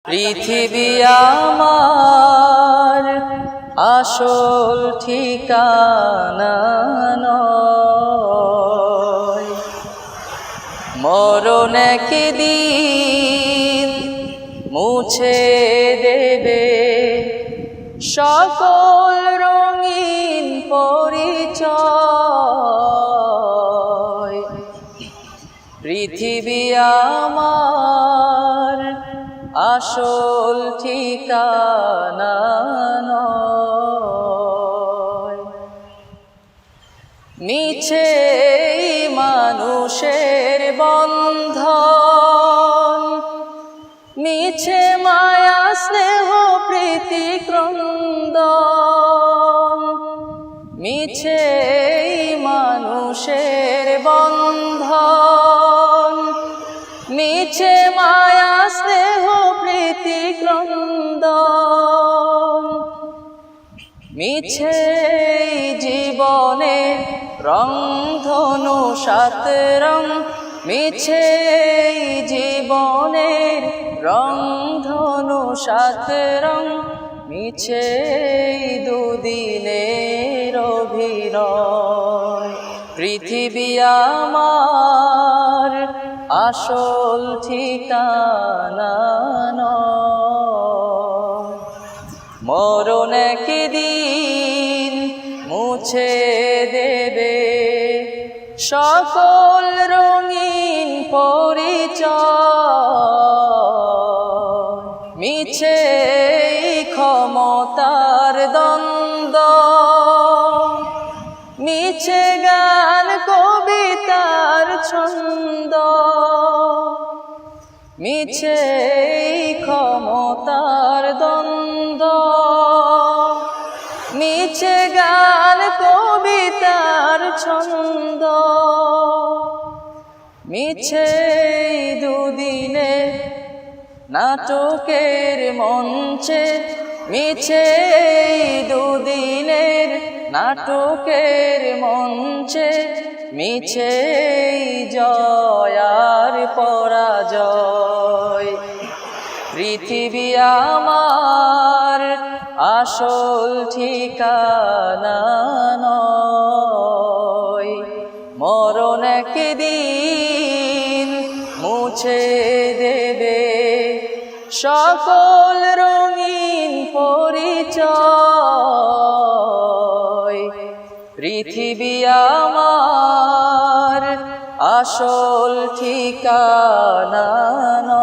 পৃথিবী আমার আসল ঠিকানা নয়, মরণ একদিন মুছে দেবে সকল রঙিন পরিচয়। পৃথিবী আমার আসল ঠিকানা নয়, মিছে মানুষের বন্ধন, মিছে মায়া স্নেহ প্রীতি ক্রন্দন, মিছে মানুষের বন্ধন, মিছে মায়া স্নেহ প্রীতি ক্রন্দন, মিছে জীবনে রংধনু সাত রং, মিছে জীবনের রংধনু সাত রং, মিছে দুদিনের অভিনয়। পৃথিবী আমার আসল ঠিকানা নয়, মরণ একদিন মুছে দেবে সকল রঙিন পরিচয়। মিছে ক্ষমতার দ্বন্দ্ব, মিছে গান কবিতার ছন্দ, মিছে ক্ষমতার দ্বন্দ্ব, মিছে গান কবিতার ছন্দ, মিছে দুদিনে নাটকের মঞ্চে, মিছে দুদিনের নাটকের মঞ্চে, মিছে জয় আর পরাজয়। পৃথিবী আমার আসল ঠিকানা নয়, মরণ একদিন মুছে দেবে সকল রঙিন পরিচয়। পৃথিবী আমার আসল ঠিকানা নয়।